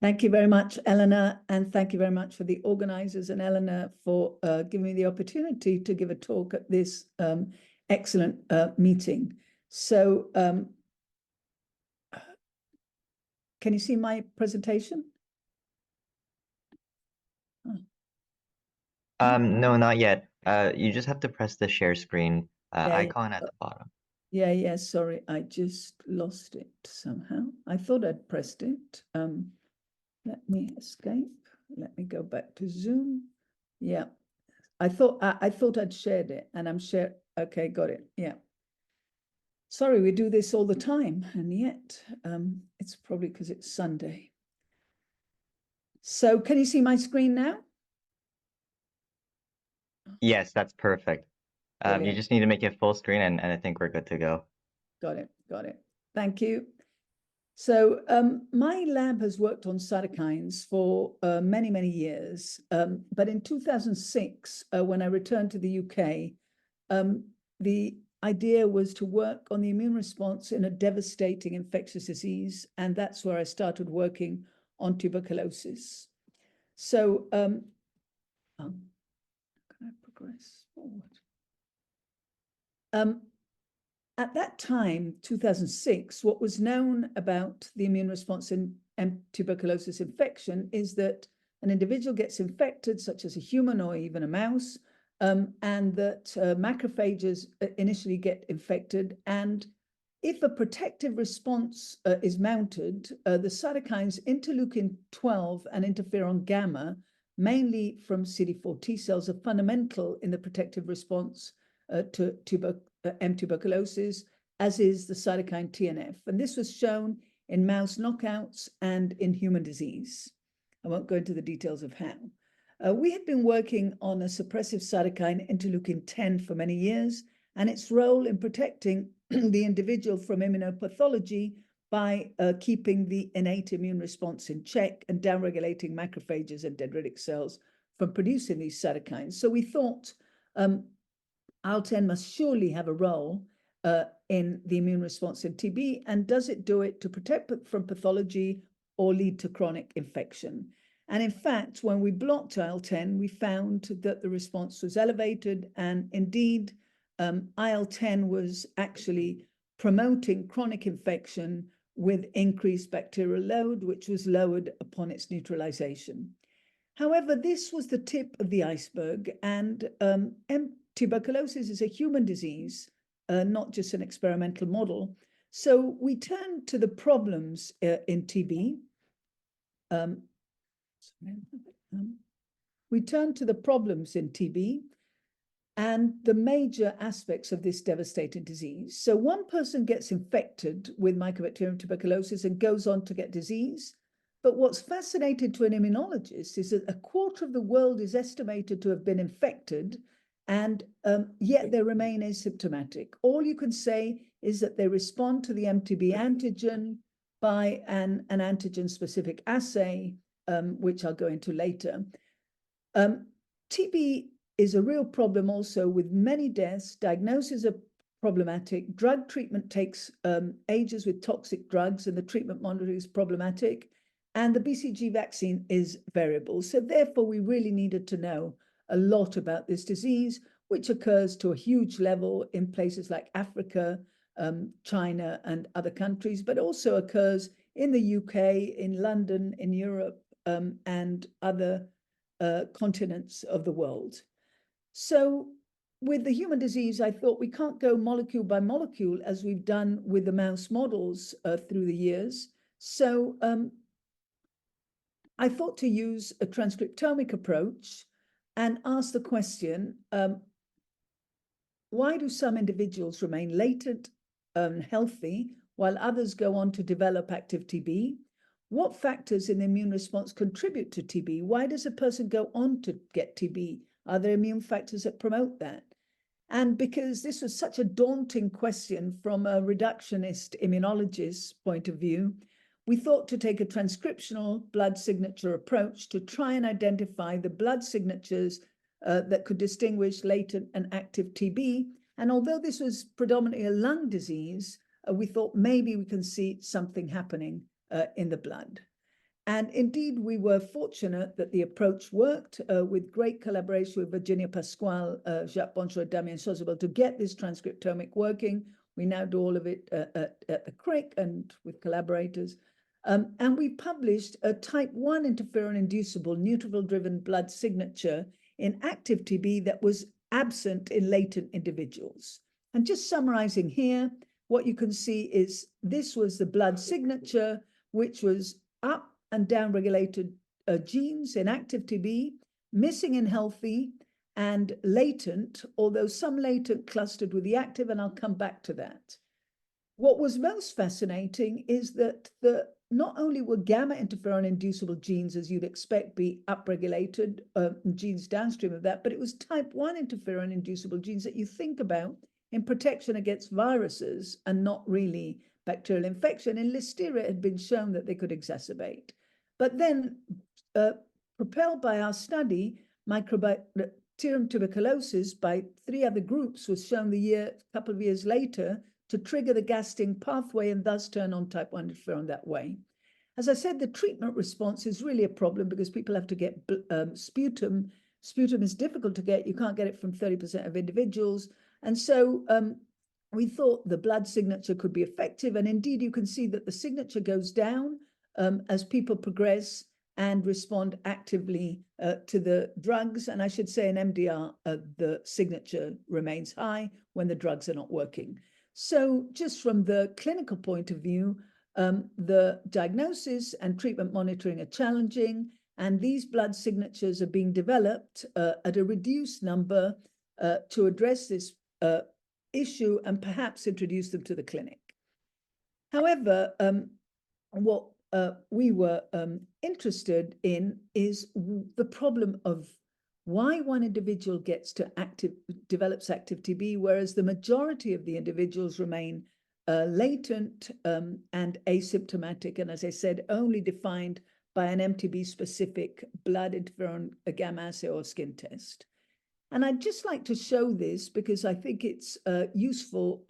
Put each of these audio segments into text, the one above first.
Thank you very much, Eleanor, and thank you very much for the organizers and Eleanor for giving me the opportunity to give a talk at this excellent meeting. So, can you see my presentation? No, not yet. You just have to press the share screen icon at the bottom. Yeah, sorry, I just lost it somehow. I thought I'd pressed it. Let me escape. Let me go back to Zoom. Yeah, I thought I'd shared it, and I'm shared. Okay, got it. Yeah. Sorry, we do this all the time, and yet it's probably because it's Sunday. So, can you see my screen now? Yes, that's perfect. You just need to make it full screen, and I think we're good to go. Got it. Thank you. So my lab has worked on cytokines for many, many years. But in 2006, when I returned to the UK, the idea was to work on the immune response in a devastating infectious disease. And that's where I started working on tuberculosis. So can I progress forward? At that time, 2006, what was known about the immune response in tuberculosis infection is that an individual gets infected, such as a human or even a mouse, and that macrophages initially get infected. And if a protective response is mounted, the cytokines interleukin-12 and interferon gamma, mainly from CD4 T cells, are fundamental in the protective response to M. tuberculosis, as is the cytokine TNF. And this was shown in mouse knockouts and in human disease. I won't go into the details of how. We had been working on a suppressive cytokine, interleukin-10, for many years, and its role in protecting the individual from immunopathology by keeping the innate immune response in check and downregulating macrophages and dendritic cells from producing these cytokines. So we thought IL-10 must surely have a role in the immune response in TB, and does it do it to protect from pathology or lead to chronic infection? And in fact, when we blocked IL-10, we found that the response was elevated, and indeed, IL-10 was actually promoting chronic infection with increased bacterial load, which was lowered upon its neutralization. However, this was the tip of the iceberg, and tuberculosis is a human disease, not just an experimental model. So we turned to the problems in TB. We turned to the problems in TB and the major aspects of this devastating disease. So one person gets infected with Mycobacterium tuberculosis and goes on to get disease. But what's fascinating to an immunologist is that a quarter of the world is estimated to have been infected, and yet they remain asymptomatic. All you can say is that they respond to the MTB antigen by an antigen-specific assay, which I'll go into later. TB is a real problem also, with many deaths. Diagnoses are problematic. Drug treatment takes ages with toxic drugs, and the treatment monitoring is problematic. And the BCG vaccine is variable. So therefore, we really needed to know a lot about this disease, which occurs to a huge level in places like Africa, China, and other countries, but also occurs in the UK, in London, in Europe, and other continents of the world. So with the human disease, I thought we can't go molecule by molecule as we've done with the mouse models through the years. So I thought to use a transcriptomic approach and ask the question, why do some individuals remain latent healthy while others go on to develop active TB? What factors in the immune response contribute to TB? Why does a person go on to get TB? Are there immune factors that promote that? And because this was such a daunting question from a reductionist immunologist's point of view, we thought to take a transcriptional blood signature approach to try and identify the blood signatures that could distinguish latent and active TB. And although this was predominantly a lung disease, we thought maybe we can see something happening in the blood. And indeed, we were fortunate that the approach worked with great collaboration with Virginia Pasquale, Jacques Bonjour, Damien Chasuble to get this transcriptomic working. We now do all of it at the Crick and with collaborators. And we published a type 1 interferon-inducible neutrophil-driven blood signature in active TB that was absent in latent individuals. And just summarizing here, what you can see is this was the blood signature, which was up and down-regulated genes in active TB, missing in healthy, and latent, although some latent clustered with the active, and I'll come back to that. What was most fascinating is that not only were gamma interferon inducible genes, as you'd expect, be upregulated, genes downstream of that, but it was type 1 interferon inducible genes that you think about in protection against viruses and not really bacterial infection. In Listeria, it had been shown that they could exacerbate. But then, propelled by our study, Microbacterium tuberculosis by 3 other groups was shown a couple of years later to trigger the gasting pathway and thus turn on type 1 interferon that way. As I said, the treatment response is really a problem because people have to get sputum. Sputum is difficult to get. You can't get it from 30% of individuals. And so we thought the blood signature could be effective. And indeed, you can see that the signature goes down as people progress and respond actively to the drugs. And I should say in MDR, the signature remains high when the drugs are not working. So just from the clinical point of view, the diagnosis and treatment monitoring are challenging, and these blood signatures are being developed at a reduced number to address this issue and perhaps introduce them to the clinic. However, what we were interested in is the problem of why one individual develops active TB, whereas the majority of the individuals remain latent and asymptomatic, and as I said, only defined by an MTB-specific blood interferon gamma assay or skin test. And I'd just like to show this because I think it's useful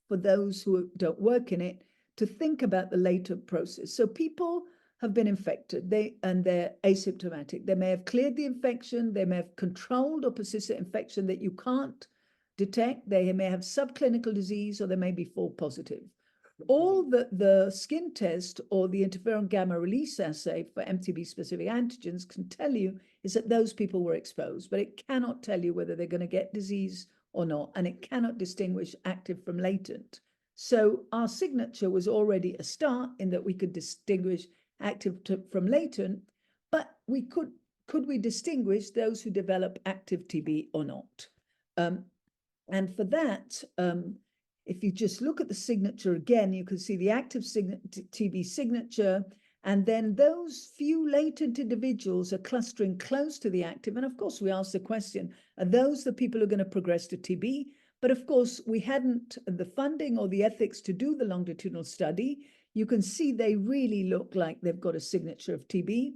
for those who don't work in it to think about the latent process. So people have been infected, they're asymptomatic. They may have cleared the infection, they may have controlled or persistent infection that you can't detect, they may have subclinical disease, or they may be false positive. All the skin test or the interferon gamma release assay for MTB-specific antigens can tell you is that those people were exposed, but it cannot tell you whether they're going to get disease or not, and it cannot distinguish active from latent. So our signature was already a start in that we could distinguish active from latent, but could we distinguish those who develop active TB or not? And for that, if you just look at the signature again, you can see the active TB signature, and then those few latent individuals are clustering close to the active. And of course, we ask the question, are those the people who are going to progress to TB? But of course, we hadn't the funding or the ethics to do the longitudinal study. You can see they really look like they've got a signature of TB.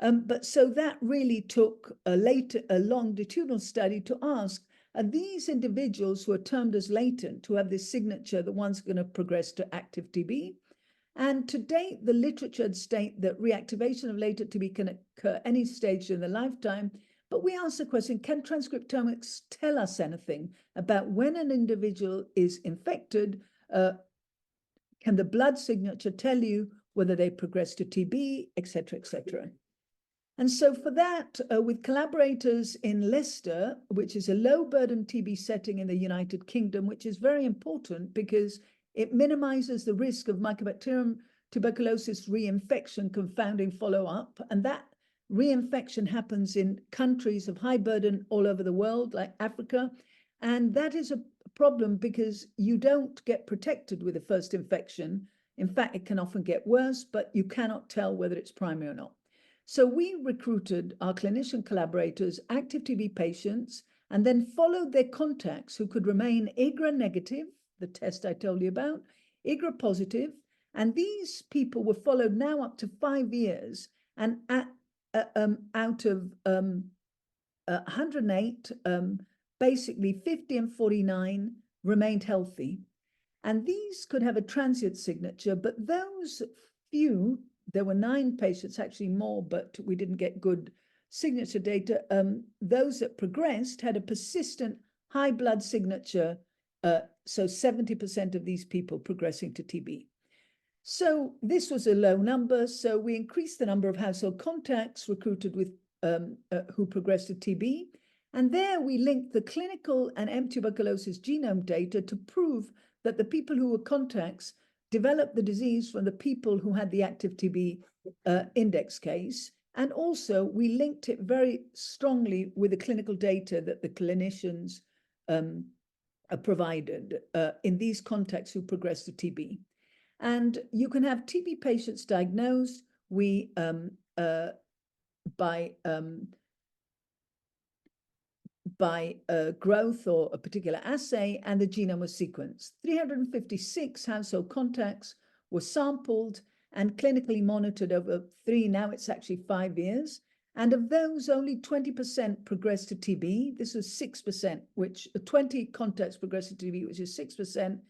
But so that really took a longitudinal study to ask, are these individuals who are termed as latent, who have this signature, the ones going to progress to active TB? And to date, the literature state that reactivation of latent TB can occur any stage in the lifetime. But we ask the question, can transcriptomics tell us anything about when an individual is infected? Can the blood signature tell you whether they progress to TB, et cetera, et cetera? And so for that, with collaborators in Leicester, which is a low-burden TB setting in the United Kingdom, which is very important because it minimizes the risk of Mycobacterium tuberculosis reinfection confounding follow-up. And that reinfection happens in countries of high burden all over the world, like Africa. And that is a problem because you don't get protected with the first infection. In fact, it can often get worse, but you cannot tell whether it's primary or not. So we recruited our clinician collaborators, active TB patients, and then followed their contacts who could remain IGRA negative, the test I told you about, IGRA positive, and these people were followed now up to 5 years, and out of 108, basically 50 and 49 remained healthy. And these could have a transient signature, but those few there were 9 patients, actually more, but we didn't get good signature data. Those that progressed had a persistent high blood signature, so 70% of these people progressing to TB. So this was a low number, so we increased the number of household contacts recruited with who progressed to TB, and there we linked the clinical and M. tuberculosis genome data to prove that the people who were contacts developed the disease from the people who had the active TB index case. And also we linked it very strongly with the clinical data that the clinicians provided in these contacts who progressed to TB. And you can have TB patients diagnosed by growth or a particular assay, and the genome was sequenced. 356 household contacts were sampled and clinically monitored over 3, now it's actually 5 years. And of those, only 20% progressed to TB. This was 6%, which 20 contacts progressed to TB, which is 6%.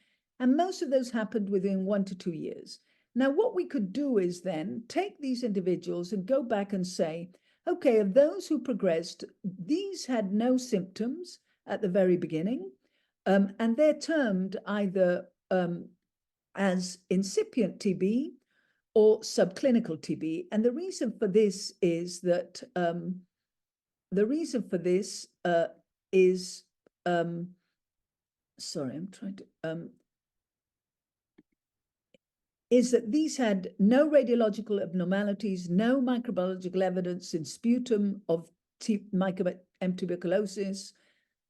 And most of those happened within 1 to 2 years. Now, what we could do is then take these individuals and go back and say, okay, of those who progressed, these had no symptoms at the very beginning, and they're termed either as incipient TB or subclinical TB. And the reason for this is that is that these had no radiological abnormalities, no microbiological evidence in sputum of M. tuberculosis.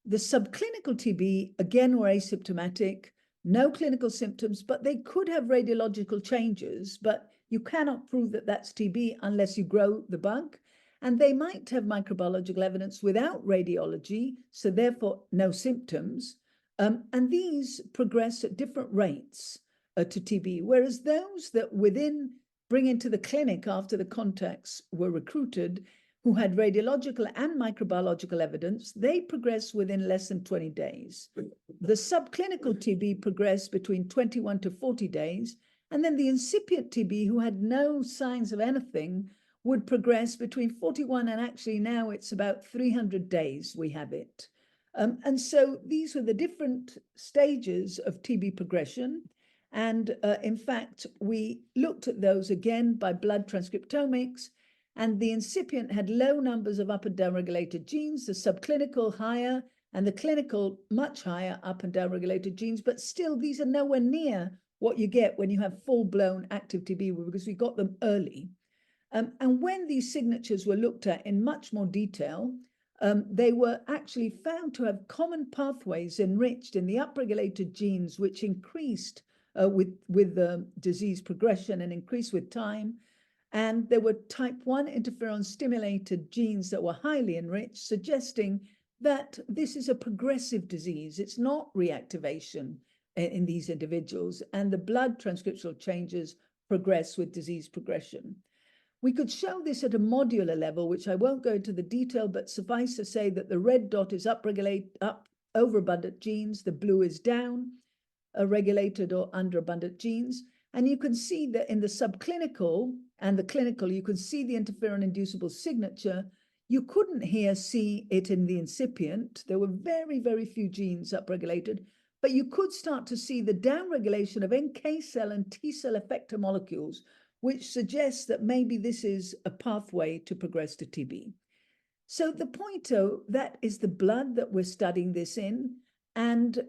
The subclinical TB, again, were asymptomatic, no clinical symptoms, but they could have radiological changes, but you cannot prove that that's TB unless you grow the bug. And they might have microbiological evidence without radiology, so therefore no symptoms. And these progress at different rates to TB, whereas those that bring into the clinic after the contacts were recruited, who had radiological and microbiological evidence, they progress within less than 20 days. The subclinical TB progressed between 21 to 40 days, and then the incipient TB, who had no signs of anything, would progress between 41 and actually now it's about 300 days we have it. And so these were the different stages of TB progression. And in fact, we looked at those again by blood transcriptomics, and the incipient had low numbers of up and down regulated genes, the subclinical higher, and the clinical much higher up and down regulated genes. But still, these are nowhere near what you get when you have full-blown active TB, because we got them early. And when these signatures were looked at in much more detail, they were actually found to have common pathways enriched in the upregulated genes, which increased with the disease progression and increased with time. And there were type 1 interferon stimulated genes that were highly enriched, suggesting that this is a progressive disease. It's not reactivation in these individuals, and the blood transcriptional changes progress with disease progression. We could show this at a modular level, which I won't go into the detail, but suffice to say that the red dot is overabundant genes, the blue is down, regulated or underabundant genes. And you can see that in the subclinical and the clinical, you can see the interferon inducible signature. You couldn't here see it in the incipient. There were very, very few genes upregulated, but you could start to see the downregulation of NK cell and T cell effector molecules, which suggests that maybe this is a pathway to progress to TB. So the point, that is the blood that we're studying this in, and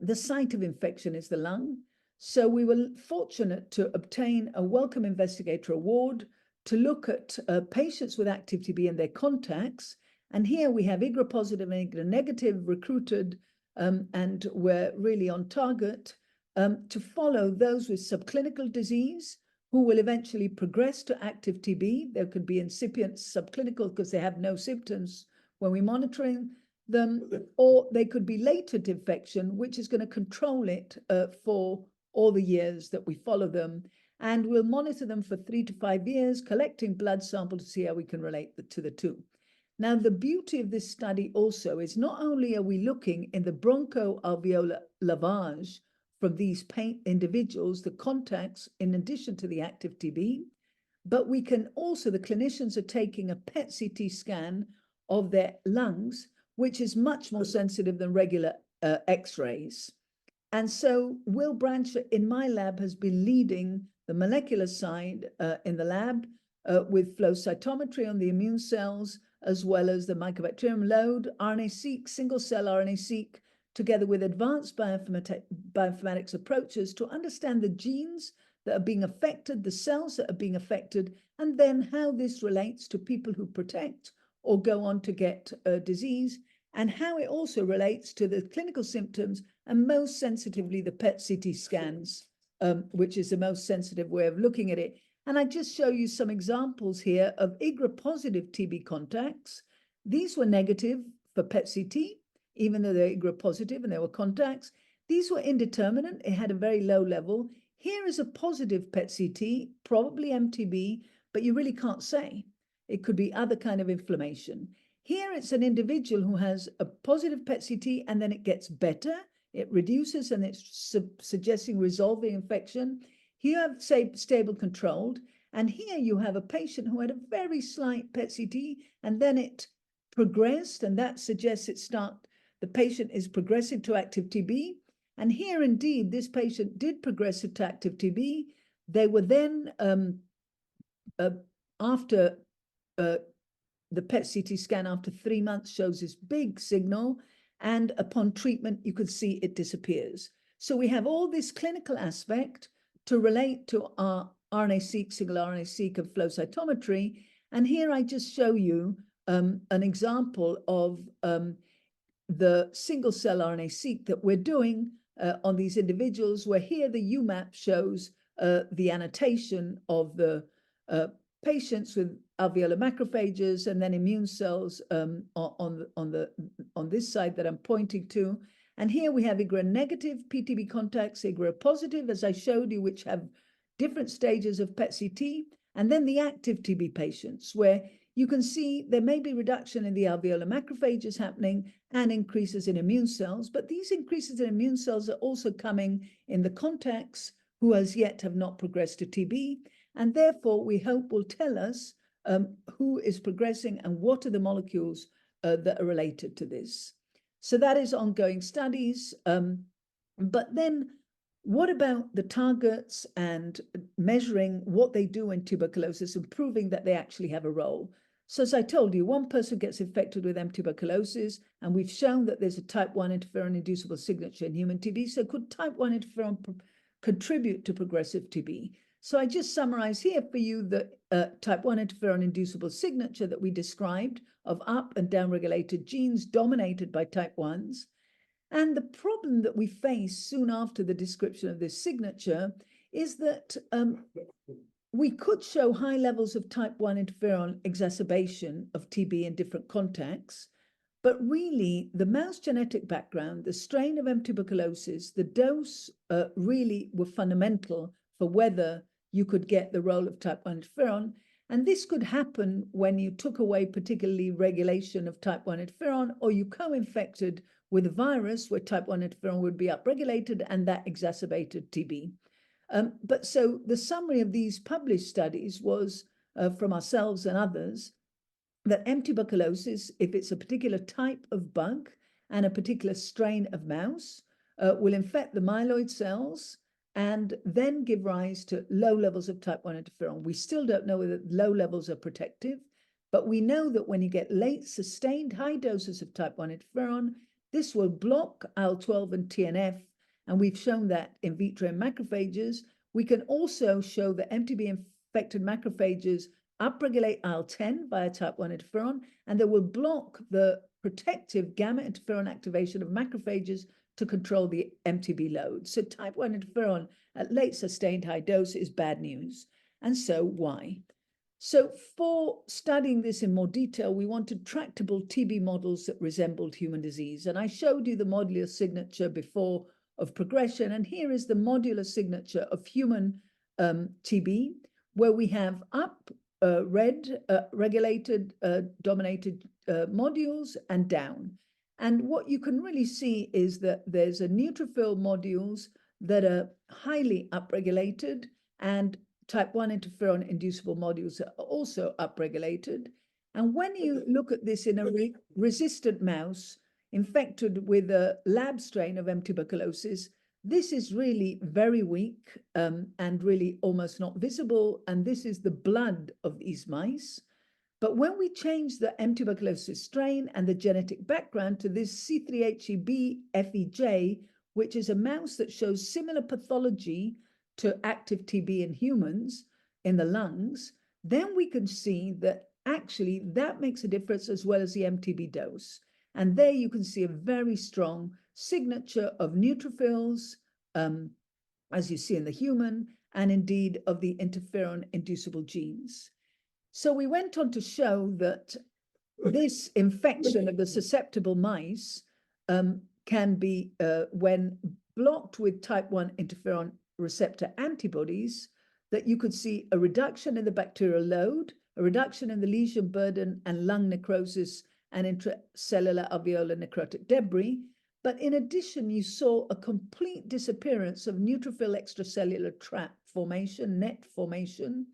the site of infection is the lung. So we were fortunate to obtain a Welcome Investigator Award to look at patients with active TB and their contacts. And here we have IGRA positive and IGRA negative recruited, and we're really on target to follow those with subclinical disease who will eventually progress to active TB. There could be incipient subclinical because they have no symptoms when we're monitoring them, or they could be latent infection, which is going to control it for all the years that we follow them. And we'll monitor them for 3 to 5 years, collecting blood samples to see how we can relate to the two. Now, the beauty of this study also is not only are we looking in the bronchoalveolar lavage from these individuals, the contacts, in addition to the active TB. But we can also, the clinicians are taking a PET-CT scan of their lungs, which is much more sensitive than regular X-rays. And so Will Brancher in my lab has been leading the molecular side in the lab with flow cytometry on the immune cells, as well as the mycobacterium load, RNA-seq, single-cell RNA-seq, together with advanced bioinformatics approaches to understand the genes that are being affected, the cells that are being affected, and then how this relates to people who protect or go on to get disease, and how it also relates to the clinical symptoms, and most sensitively the PET-CT scans, which is the most sensitive way of looking at it. And I just show you some examples here of IGRA-positive TB contacts. These were negative for PET-CT, even though they're IGRA-positive and they were contacts. These were indeterminate. It had a very low level. Here is a positive PET-CT, probably MTB, but you really can't say. It could be other kind of inflammation. Here it's an individual who has a positive PET-CT and then it gets better. It reduces and it's suggesting resolving infection. Here you have, say, stable controlled. And here you have a patient who had a very slight PET-CT and then it progressed, and that suggests the patient is progressive to active TB. And here, indeed, this patient did progress to active TB. They were then, after the PET-CT scan after 3 months shows this big signal, and upon treatment, you could see it disappears. So we have all this clinical aspect to relate to our RNA-seq, single RNA-seq and flow cytometry. And here I just show you an example of the single-cell RNA-seq that we're doing on these individuals, where here the UMAP shows the annotation of the patients with alveolar macrophages and then immune cells on this side that I'm pointing to. And here we have IGRA-negative PTB contacts, IGRA-positive, as I showed you, which have different stages of PET-CT, and then the active TB patients, where you can see there may be reduction in the alveolar macrophages happening and increases in immune cells, but these increases in immune cells are also coming in the contacts who as yet have not progressed to TB, and therefore we hope will tell us who is progressing and what are the molecules that are related to this. So that is ongoing studies. But then what about the targets and measuring what they do in tuberculosis and proving that they actually have a role? So as I told you, one person gets infected with M. tuberculosis, and we've shown that there's a type 1 interferon-inducible signature in human TB. So could type 1 interferon contribute to progressive TB? So I just summarize here for you the type 1 interferon-inducible signature that we described of up and down-regulated genes dominated by type 1s. And the problem that we face soon after the description of this signature is that we could show high levels of type 1 interferon exacerbation of TB in different contexts, but really the mouse genetic background, the strain of M. tuberculosis, the dose really were fundamental for whether you could get the role of type 1 interferon. And this could happen when you took away particularly regulation of type 1 interferon, or you co-infected with a virus where type 1 interferon would be upregulated and that exacerbated TB. But so the summary of these published studies was from ourselves and others that M. tuberculosis, if it's a particular type of bug and a particular strain of mouse, will infect the myeloid cells and then give rise to low levels of type 1 interferon. We still don't know whether low levels are protective, but we know that when you get late sustained high doses of type 1 interferon, this will block IL-12 and TNF, and we've shown that in vitro in macrophages. We can also show that MTB-infected macrophages upregulate IL-10 via type 1 interferon, and they will block the protective gamma interferon activation of macrophages to control the MTB load. So type 1 interferon at late sustained high dose is bad news. And so why? So for studying this in more detail, we wanted tractable TB models that resembled human disease. And I showed you the modular signature before of progression. And here is the modular signature of human TB, where we have up red regulated dominated modules and down. And what you can really see is that there's a neutrophil modules that are highly upregulated, and type 1 interferon inducible modules are also upregulated. And when you look at this in a resistant mouse infected with a lab strain of M. tuberculosis, this is really very weak and really almost not visible. And this is the blood of these mice. But when we change the M. tuberculosis strain and the genetic background to this C3HEB FEJ, which is a mouse that shows similar pathology to active TB in humans in the lungs, then we can see that actually that makes a difference as well as the MTB dose. And there you can see a very strong signature of neutrophils, as you see in the human, and indeed of the interferon-inducible genes. So we went on to show that this infection of the susceptible mice can be, when blocked with type 1 interferon receptor antibodies, that you could see a reduction in the bacterial load, a reduction in the lesion burden and lung necrosis and intracellular alveolar necrotic debris. But in addition, you saw a complete disappearance of neutrophil extracellular trap formation, net formation,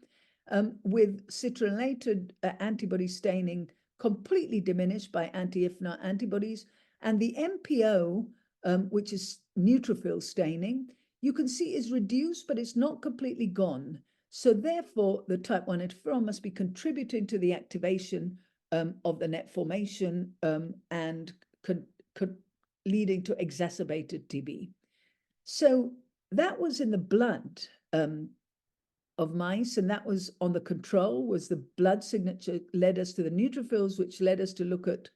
with citrullinated antibody staining completely diminished by anti-IFNA antibodies. And the MPO, which is neutrophil staining, you can see is reduced, but it's not completely gone. So therefore, the type 1 interferon must be contributing to the activation of the net formation and leading to exacerbated TB. So that was in the blood of mice, and that was on the control, was the blood signature led us to the neutrophils, which led us to look at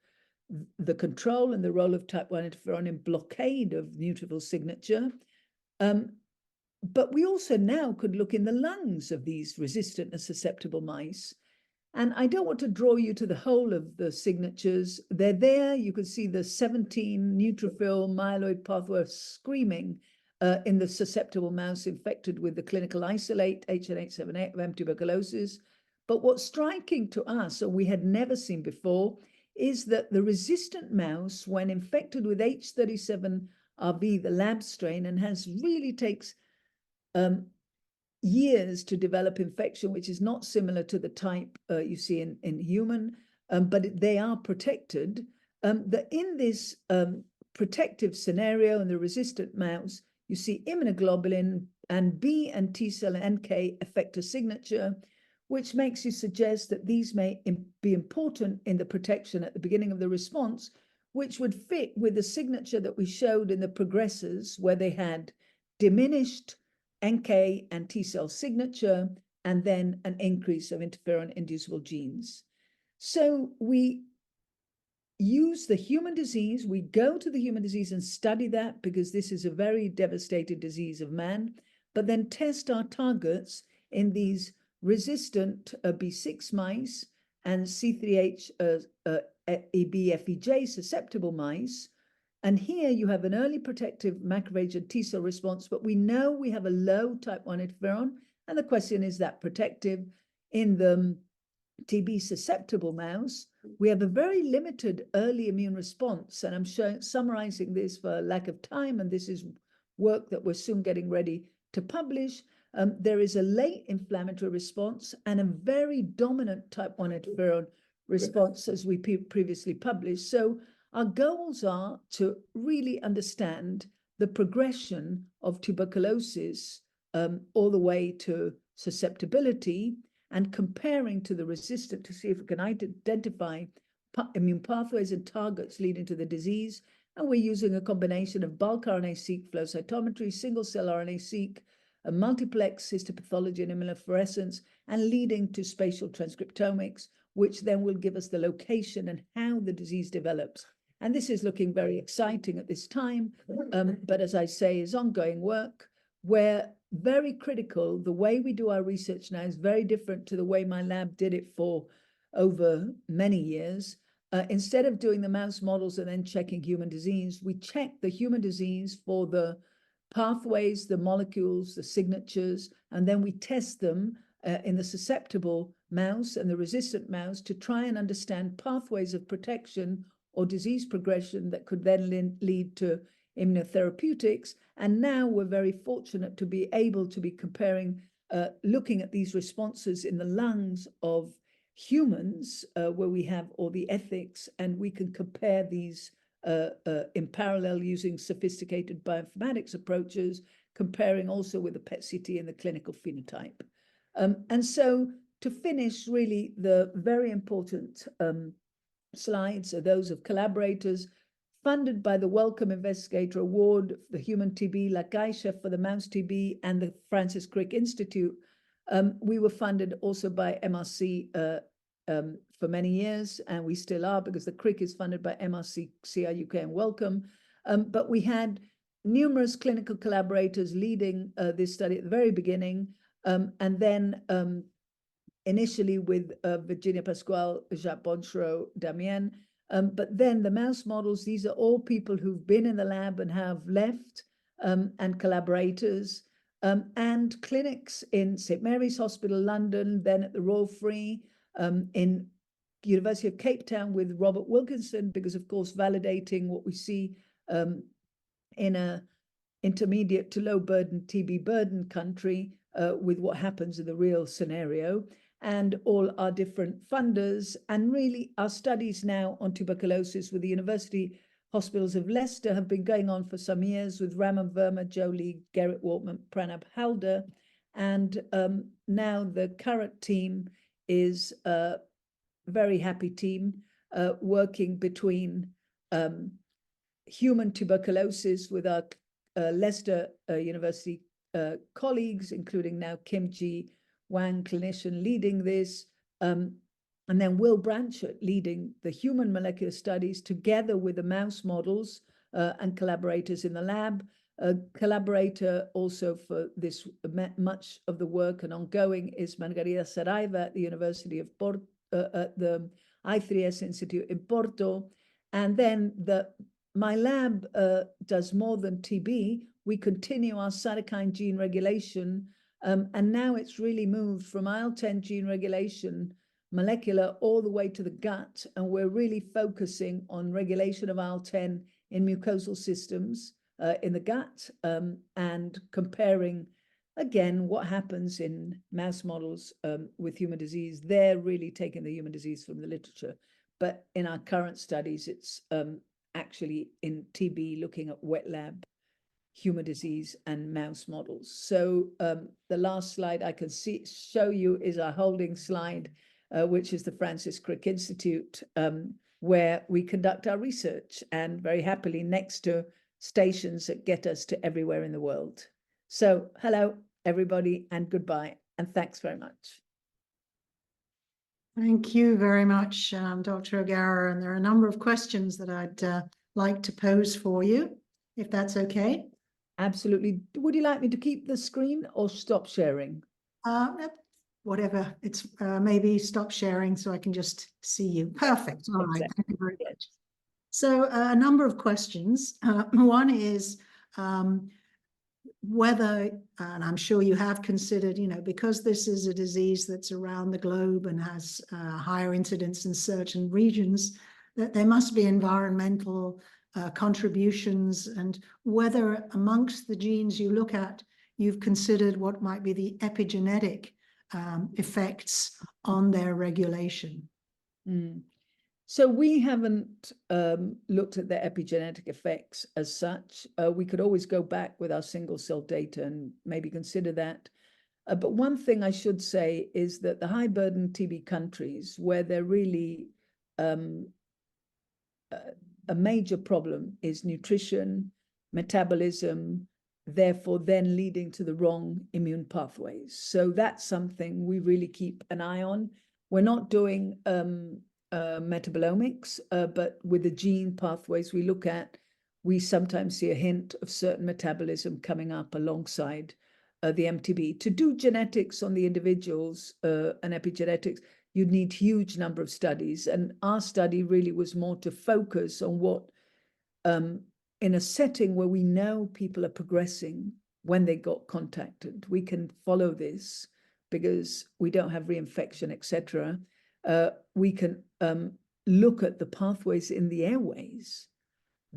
the control and the role of type 1 interferon in blockade of neutrophil signature. But we also now could look in the lungs of these resistant and susceptible mice. And I don't want to draw you to the whole of the signatures. They're there. You can see the 17 neutrophil myeloid pathway screaming in the susceptible mouse infected with the clinical isolate H&H7 of M. tuberculosis. But what's striking to us, or we had never seen before, is that the resistant mouse, when infected with H37RV, the lab strain, and really takes years to develop infection, which is not similar to the type you see in human, but they are protected, that in this protective scenario in the resistant mouse, you see immunoglobulin and B and T cell and NK effector signature, which makes you suggest that these may be important in the protection at the beginning of the response, which would fit with the signature that we showed in the progressors, where they had diminished NK and T cell signature, and then an increase of interferon-inducible genes. So we use the human disease, we go to the human disease and study that, because this is a very devastating disease of man, but then test our targets in these resistant B6 mice and C3HEB-FEJ susceptible mice. And here you have an early protective macrophage and T cell response, but we know we have a low type 1 interferon. And the question is that protective? In the TB susceptible mouse, we have a very limited early immune response. And I'm summarizing this for lack of time, and this is work that we're soon getting ready to publish. There is a late inflammatory response and a very dominant type 1 interferon response, as we previously published. So our goals are to really understand the progression of tuberculosis all the way to susceptibility, and comparing to the resistant to see if we can identify immune pathways and targets leading to the disease. And we're using a combination of bulk RNA-seq flow cytometry, single-cell RNA-seq, a multiplex histopathology and immunofluorescence, and leading to spatial transcriptomics, which then will give us the location and how the disease develops. And this is looking very exciting at this time, but as I say, is ongoing work, where very critical, the way we do our research now is very different to the way my lab did it for over many years. Instead of doing the mouse models and then checking human disease, we check the human disease for the pathways, the molecules, the signatures, and then we test them in the susceptible mouse and the resistant mouse to try and understand pathways of protection or disease progression that could then lead to immunotherapeutics. And now we're very fortunate to be able to be comparing, looking at these responses in the lungs of humans, where we have all the ethics, and we can compare these in parallel using sophisticated bioinformatics approaches, comparing also with the PET-CT and the clinical phenotype. And so to finish, really, the very important slides are those of collaborators funded by the Wellcome Investigator Award, the Human TB, La Caixa for the Mouse TB, and the Francis Crick Institute. We were funded also by MRC for many years, and we still are, because the Crick is funded by MRC, CR UK, and Wellcome. But we had numerous clinical collaborators leading this study at the very beginning, and then initially with Virginia Pasquale, Jacques Bonchereau, Damien. But then the mouse models, these are all people who've been in the lab and have left, and collaborators, and clinics in St. Mary's Hospital, London, then at the Royal Free, in University of Cape Town with Robert Wilkinson, because of course validating what we see in a intermediate to low burden TB burden country with what happens in the real scenario, and all our different funders. And really our studies now on tuberculosis with the University Hospitals of Leicester have been going on for some years with Raman Verma, Joe Lee, Gerrit Wortman, Pranab Halder. And now the current team is a very happy team working between human tuberculosis with our Leicester University colleagues, including now Kim Ji Wang, clinician leading this, and then Will Branchett leading the human molecular studies together with the mouse models and collaborators in the lab. A collaborator also for this, much of the work and ongoing, is Margarida Saraiva at the University of Porto, at the I3S Institute in Porto. And then my lab does more than TB. We continue our cytokine gene regulation, and now it's really moved from IL-10 gene regulation molecular all the way to the gut, and we're really focusing on regulation of IL-10 in mucosal systems in the gut, and comparing again what happens in mouse models with human disease. They're really taking the human disease from the literature, but in our current studies it's actually in TB looking at wet lab human disease and mouse models. So the last slide I can show you is our holding slide, which is the Francis Crick Institute, where we conduct our research, and very happily next to stations that get us to everywhere in the world. So hello, everybody, and goodbye, and thanks very much. Thank you very much, Dr. O'Gara. And there are a number of questions that I'd like to pose for you, if that's okay. Absolutely. Would you like me to keep the screen or stop sharing? Whatever. It's maybe stop sharing so I can just see you. Perfect. All right. Thank you very much. So a number of questions. One is whether, and I'm sure you have considered, because this is a disease that's around the globe and has higher incidence in certain regions, that there must be environmental contributions, and whether amongst the genes you look at, you've considered what might be the epigenetic effects on their regulation. So we haven't looked at the epigenetic effects as such. We could always go back with our single cell data and maybe consider that. But one thing I should say is that the high burden TB countries, where they're really a major problem is nutrition, metabolism, therefore then leading to the wrong immune pathways. So that's something we really keep an eye on. We're not doing metabolomics, but with the gene pathways we look at, we sometimes see a hint of certain metabolism coming up alongside the MTB. To do genetics on the individuals and epigenetics, you'd need huge number of studies. And our study really was more to focus on what, in a setting where we know people are progressing when they got contacted, we can follow this because we don't have reinfection, etc. We can look at the pathways in the airways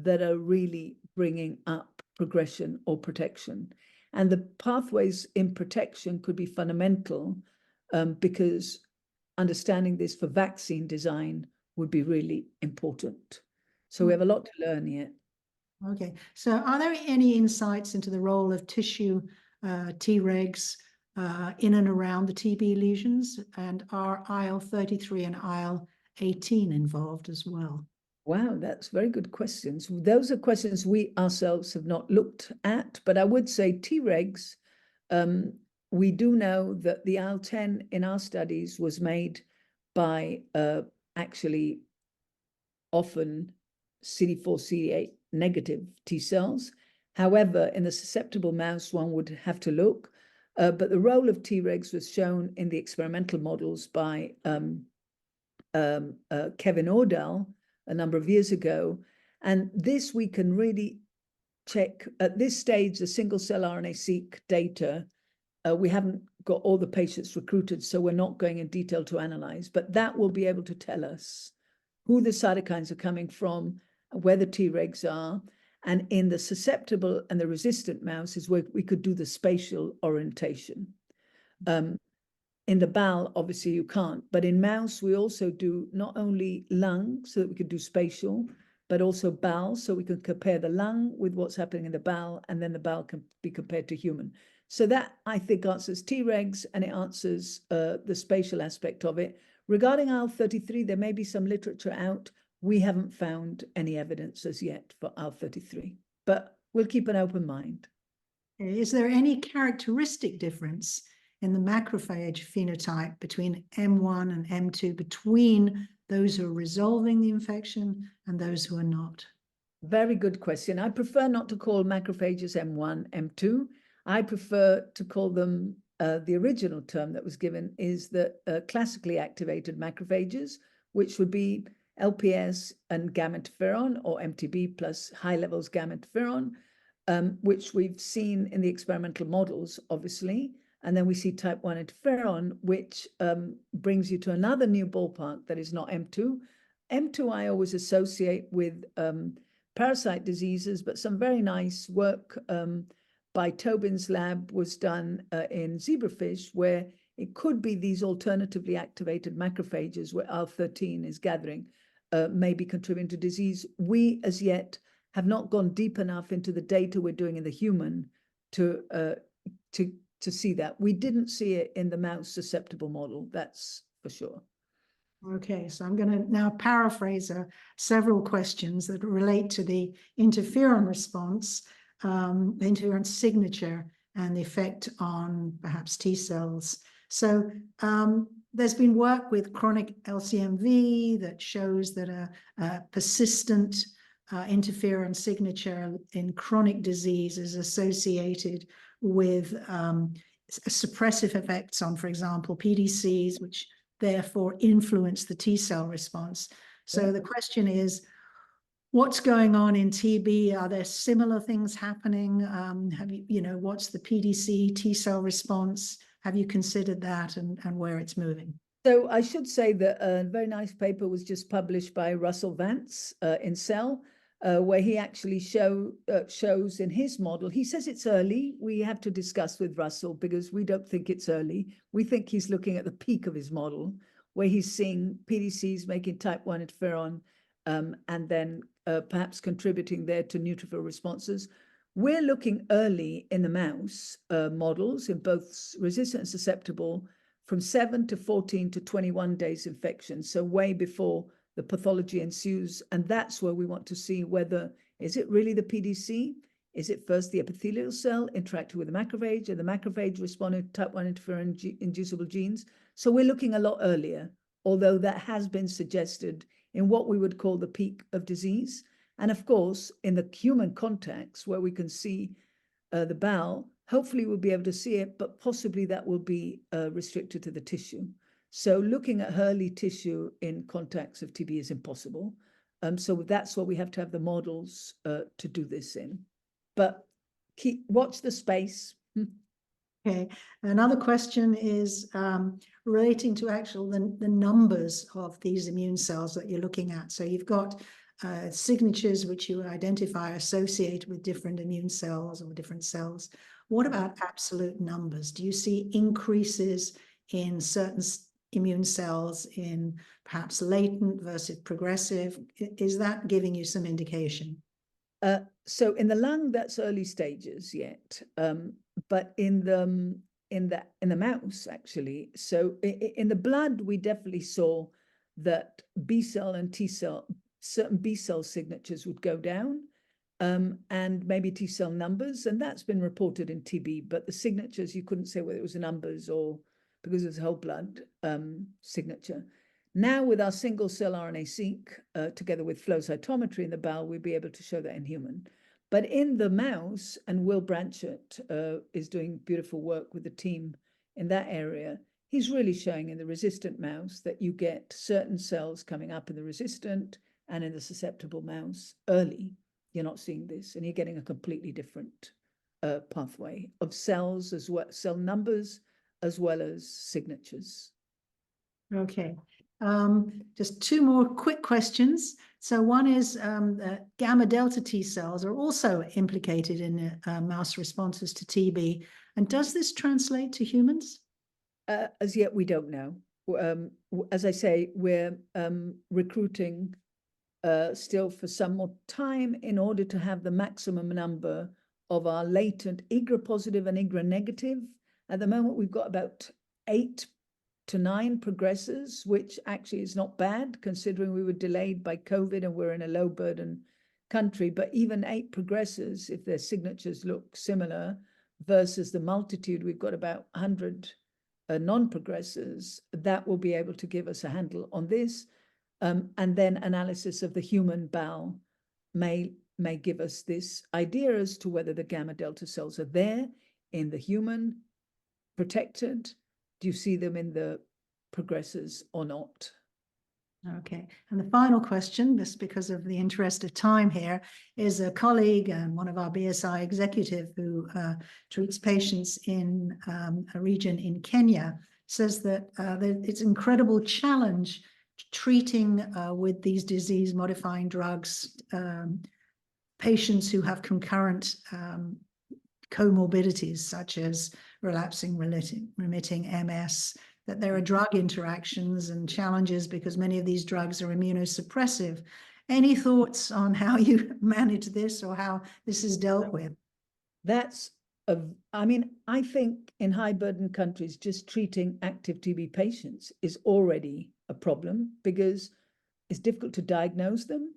that are really bringing up progression or protection. And the pathways in protection could be fundamental, because understanding this for vaccine design would be really important. So we have a lot to learn yet. Okay, so are there any insights into the role of tissue Tregs in and around the TB lesions, and are IL-33 and IL-18 involved as well? Wow, that's very good questions. Those are questions we ourselves have not looked at, but I would say Tregs, we do know that the IL-10 in our studies was made by actually often CD4, CD8 negative T cells. However, in the susceptible mouse, one would have to look. But the role of Tregs was shown in the experimental models by Kevin Ordell a number of years ago. And this we can really check. At this stage, the single-cell RNA-seq data, we haven't got all the patients recruited, so we're not going in detail to analyze. But that will be able to tell us who the cytokines are coming from, where the Tregs are. And in the susceptible and the resistant mouse is where we could do the spatial orientation. In the bowel, obviously you can't, but in mouse, we also do not only lung so that we could do spatial, but also bowel, so we can compare the lung with what's happening in the bowel, and then the bowel can be compared to human. So that, I think, answers Tregs, and it answers the spatial aspect of it. Regarding IL-33, there may be some literature out. We haven't found any evidence as yet for IL-33, but we'll keep an open mind. Is there any characteristic difference in the macrophage phenotype between M1 and M2, between those who are resolving the infection and those who are not? Very good question. I prefer not to call macrophages M1, M2. I prefer to call them, the original term that was given is the classically activated macrophages, which would be LPS and gamma interferon, or MTB plus high levels gamma interferon, which we've seen in the experimental models, obviously. And then we see type 1 interferon, which brings you to another new ballpark that is not M2. M2 I always associate with parasite diseases, but some very nice work by Tobin's lab was done in zebrafish, where it could be these alternatively activated macrophages where IL-13 is gathering, may be contributing to disease. We, as yet, have not gone deep enough into the data we're doing in the human to see that. We didn't see it in the mouse susceptible model, that's for sure. Okay, so I'm going to now paraphrase several questions that relate to the interferon response, the interferon signature, and the effect on perhaps T cells. So there's been work with chronic LCMV that shows that a persistent interferon signature in chronic disease is associated with suppressive effects on, for example, PDCs, which therefore influence the T cell response. So the question is, what's going on in TB? Are there similar things happening? Have you, what's the PDC T cell response? Have you considered that and where it's moving? So I should say that a very nice paper was just published by Russell Vance in Cell, where he actually shows in his model, he says it's early. We have to discuss with Russell because we don't think it's early. We think he's looking at the peak of his model, where he's seeing PDCs making type 1 interferon and then perhaps contributing there to neutrophil responses. We're looking early in the mouse models in both resistant and susceptible from 7 to 14 to 21 days infection, so way before the pathology ensues. And that's where we want to see whether, is it really the PDC? Is it first the epithelial cell interacting with the macrophage, and the macrophage responding to type 1 interferon inducible genes? So we're looking a lot earlier, although that has been suggested in what we would call the peak of disease. And of course, in the human context where we can see the bowel, hopefully we'll be able to see it, but possibly that will be restricted to the tissue. So looking at early tissue in contacts of TB is impossible. So that's what we have to have the models to do this in. But watch the space. Okay, another question is relating to the numbers of these immune cells that you're looking at. So you've got signatures which you identify associated with different immune cells or different cells. What about absolute numbers? Do you see increases in certain immune cells in perhaps latent versus progressive? Is that giving you some indication? So in the lung, that's early stages yet, but in the mouse, actually. So in the blood, we definitely saw that B cell and T cell, certain B cell signatures would go down, and maybe T cell numbers, and that's been reported in TB. But the signatures, you couldn't say whether it was numbers or because it was whole blood signature. Now, with our single cell RNA-seq, together with flow cytometry in the bowel, we'll be able to show that in human. But in the mouse, and Will Branchett is doing beautiful work with the team in that area, he's really showing in the resistant mouse that you get certain cells coming up in the resistant and in the susceptible mouse early. You're not seeing this, and you're getting a completely different pathway of cells as well, cell numbers as well as signatures. Okay. Just two more quick questions. So one is gamma delta T cells are also implicated in mouse responses to TB. And does this translate to humans? As yet, we don't know. As I say, we're recruiting still for some more time in order to have the maximum number of our latent IGRA positive and IGRA negative. At the moment, we've got about 8 to 9 progressors, which actually is not bad considering we were delayed by COVID and we're in a low burden country. But even 8 progressors, if their signatures look similar versus the multitude, we've got about 100 non-progressors, that will be able to give us a handle on this. And then analysis of the human bowel may give us this idea as to whether the gamma delta cells are there in the human protected. Do you see them in the progressors or not? Okay. And the final question, just because of the interest of time here, is a colleague and one of our BSI executive who treats patients in a region in Kenya, says that it's an incredible challenge treating with these disease-modifying drugs patients who have concurrent comorbidities such as relapsing remitting MS, that there are drug interactions and challenges because many of these drugs are immunosuppressive. Any thoughts on how you manage this or how this is dealt with? I mean, I think in high burden countries, just treating active TB patients is already a problem because it's difficult to diagnose them.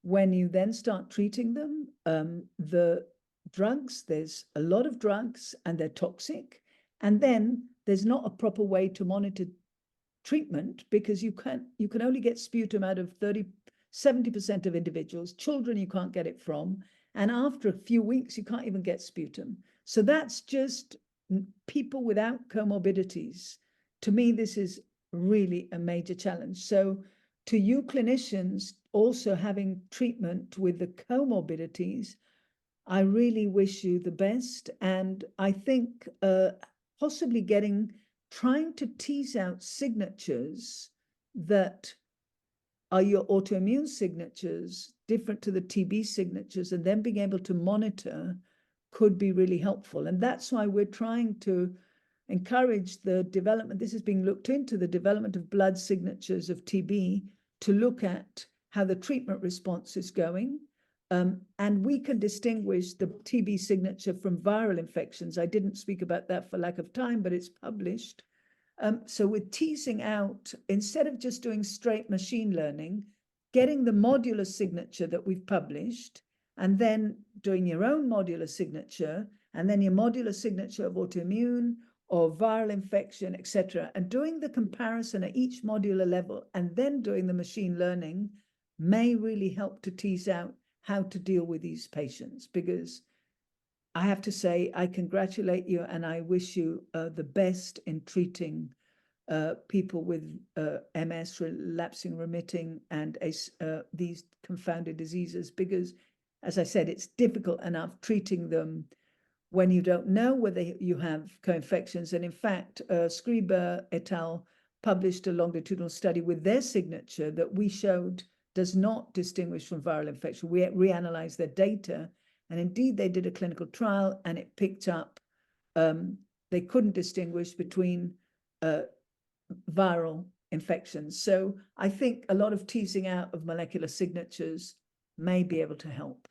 When you then start treating them, the drugs, there's a lot of drugs and they're toxic. And then there's not a proper way to monitor treatment because you can only get sputum out of 70% of individuals. Children, you can't get it from. And after a few weeks, you can't even get sputum. So that's just people without comorbidities. To me, this is really a major challenge. So to you clinicians also having treatment with the comorbidities, I really wish you the best. And I think possibly trying to tease out signatures that are your autoimmune signatures different to the TB signatures, and then being able to monitor could be really helpful. And that's why we're trying to encourage the development. This is being looked into, the development of blood signatures of TB to look at how the treatment response is going. And we can distinguish the TB signature from viral infections. I didn't speak about that for lack of time, but it's published. So we're teasing out, instead of just doing straight machine learning, getting the modular signature that we've published, and then doing your own modular signature, and then your modular signature of autoimmune or viral infection, etc., and doing the comparison at each modular level, and then doing the machine learning may really help to tease out how to deal with these patients. Because I have to say, I congratulate you and I wish you the best in treating people with MS, relapsing remitting, and these confounded diseases, because, as I said, it's difficult enough treating them when you don't know whether you have co-infections. And in fact, Scriba et al. Published a longitudinal study with their signature that we showed does not distinguish from viral infection. We reanalyzed their data, and indeed they did a clinical trial, and it picked up, they couldn't distinguish between viral infections. So I think a lot of teasing out of molecular signatures may be able to help.